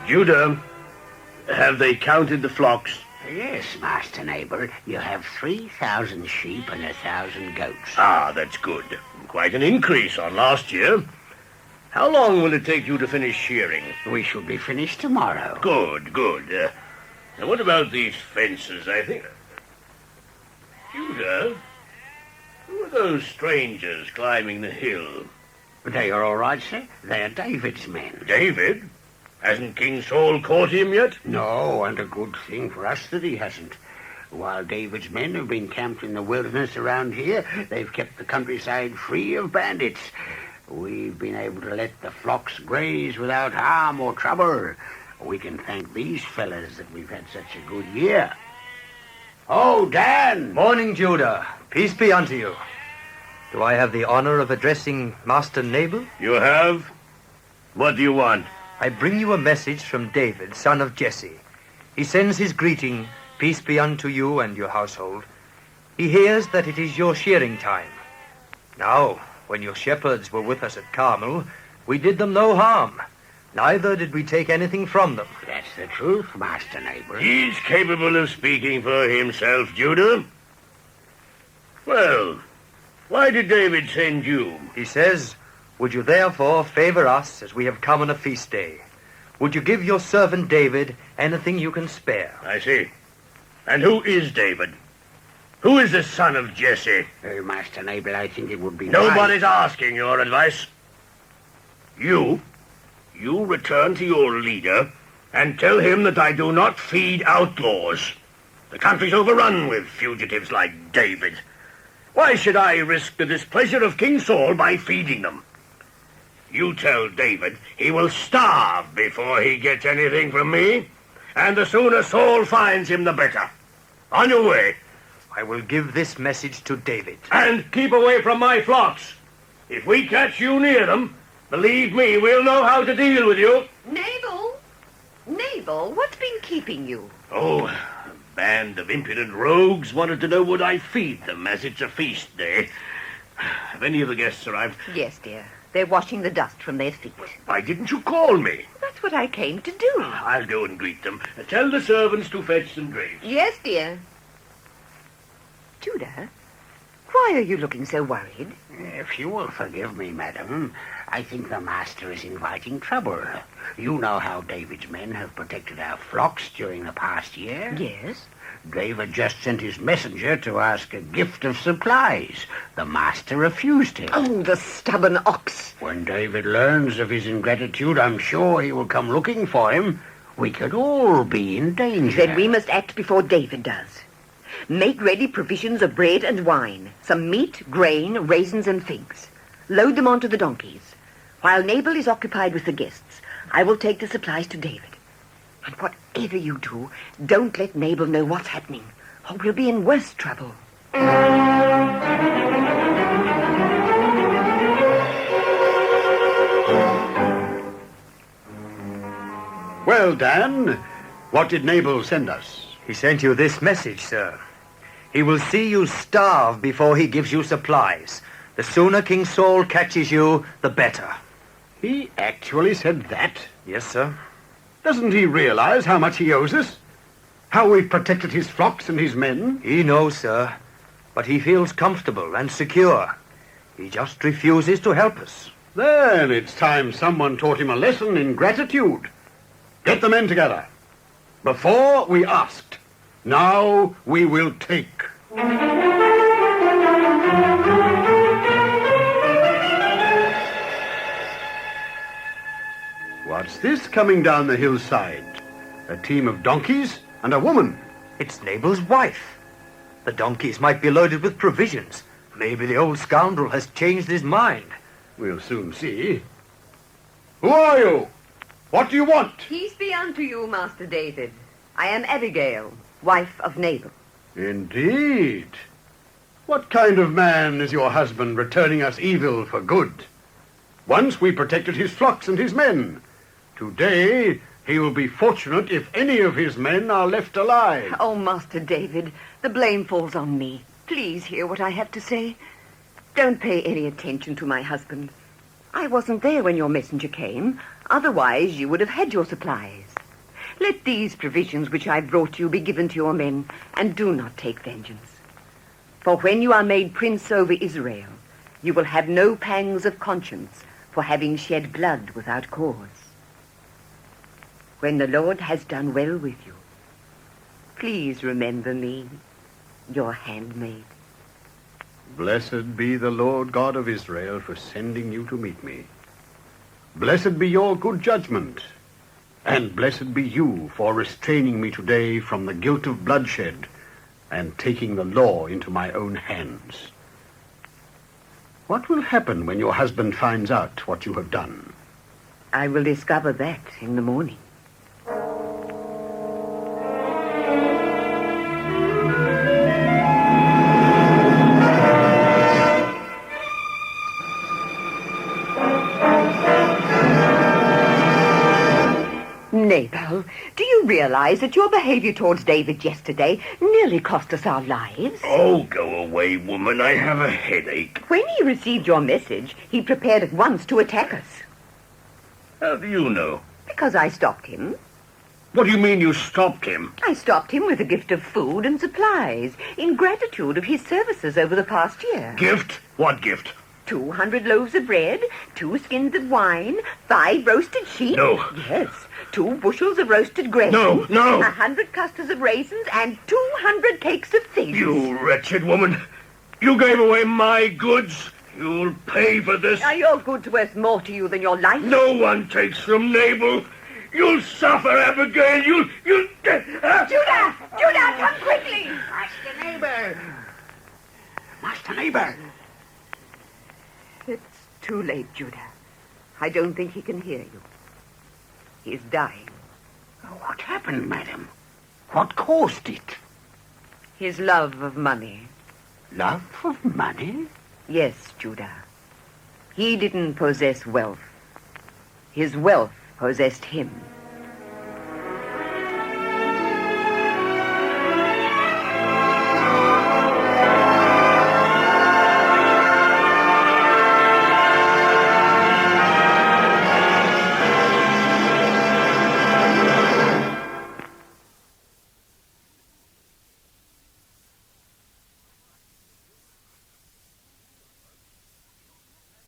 Judah, have they counted the flocks? Yes, Master Neighbor. You have 3,000 sheep and 1,000 goats. Ah, that's good. Quite an increase on last year. How long will it take you to finish shearing? We shall be finished tomorrow. Good, good. Now, what about these fences, I think? Judah, who are those strangers climbing the hill? They are all right, sir. They are David's men. David? Hasn't King Saul caught him yet? No, and a good thing for us that he hasn't. While David's men have been camped in the wilderness around here, they've kept the countryside free of bandits. We've been able to let the flocks graze without harm or trouble. We can thank these fellas that we've had such a good year. Oh, Dan! Morning, Judah. Peace be unto you. Do I have the honor of addressing Master Nabal? You have? What do you want? I bring you a message from David, son of Jesse. He sends his greeting, peace be unto you and your household. He hears that it is your shearing time. Now, when your shepherds were with us at Carmel, we did them no harm. Neither did we take anything from them. That's the truth, Master Neighbor. He's capable of speaking for himself, Judah. Well, why did David send you? He says, would you therefore favor us as we have come on a feast day? Would you give your servant David anything you can spare? I see. And who is David? Who is the son of Jesse? Master Neighbor, I think it would be Nobody's asking your advice. You return to your leader and tell him that I do not feed outlaws. The country's overrun with fugitives like David. Why should I risk the displeasure of King Saul by feeding them? You tell David he will starve before he gets anything from me, and the sooner Saul finds him, the better. On your way. I will give this message to David. And keep away from my flocks. If we catch you near them, believe me, we'll know how to deal with you. Nabal, what's been keeping you? Oh, a band of impudent rogues wanted to know would I feed them as it's a feast day. Have any of the guests arrived? Yes, dear. They're washing the dust from their feet. Why didn't you call me? That's what I came to do. I'll go and greet them. Tell the servants to fetch some drinks. Yes, dear. Judah, why are you looking so worried? If you will forgive me, madam, I think the master is inviting trouble. You know how David's men have protected our flocks during the past year. Yes. David just sent his messenger to ask a gift of supplies. The master refused him. Oh, the stubborn ox. When David learns of his ingratitude, I'm sure he will come looking for him. We could all be in danger. Then we must act before David does. Make ready provisions of bread and wine, some meat, grain, raisins, and figs. Load them onto the donkeys. While Nabal is occupied with the guests, I will take the supplies to David. And whatever you do, don't let Nabal know what's happening, or we'll be in worse trouble. Well, Dan, what did Nabal send us? He sent you this message, sir. He will see you starve before he gives you supplies. The sooner King Saul catches you, the better. He actually said that? Yes, sir. Doesn't he realize how much he owes us? How we've protected his flocks and his men? He knows, sir. But he feels comfortable and secure. He just refuses to help us. Then it's time someone taught him a lesson in gratitude. Get the men together. Before we asked. Now we will take. What's this coming down the hillside? A team of donkeys and a woman. It's Nabal's wife. The donkeys might be loaded with provisions. Maybe the old scoundrel has changed his mind. We'll soon see. Who are you? What do you want? Peace be unto you, Master David. I am Abigail, wife of Nabal. Indeed. What kind of man is your husband, returning us evil for good? Once we protected his flocks and his men. Today, he will be fortunate if any of his men are left alive. Oh, Master David, the blame falls on me. Please hear what I have to say. Don't pay any attention to my husband. I wasn't there when your messenger came. Otherwise, you would have had your supplies. Let these provisions which I brought you be given to your men, and do not take vengeance. For when you are made prince over Israel, you will have no pangs of conscience for having shed blood without cause. When the Lord has done well with you, please remember me, your handmaid. Blessed be the Lord God of Israel for sending you to meet me. Blessed be your good judgment, and blessed be you for restraining me today from the guilt of bloodshed and taking the law into my own hands. What will happen when your husband finds out what you have done? I will discover that in the morning. Nabal, do you realize that your behavior towards David yesterday nearly cost us our lives? Oh, go away, woman. I have a headache. When he received your message, he prepared at once to attack us. How do you know? Because I stopped him. What do you mean you stopped him? I stopped him with a gift of food and supplies, in gratitude of his services over the past year. Gift? What gift? 200 loaves of bread, 2 skins of wine, 5 roasted sheep. No. Yes, 2 bushels of roasted grain. No, no. 100 clusters of raisins and 200 cakes of figs. You wretched woman. You gave away my goods. You'll pay for this. Are your goods worth more to you than your life? No one takes from Nabal. You'll suffer, Abigail. You'll... Judah! Judah, come quickly! Master Neighbor! Master Neighbor! It's too late, Judah. I don't think he can hear you. He's dying. What happened, madam? What caused it? His love of money. Love of money? Yes, Judah. He didn't possess wealth. His wealth possessed him.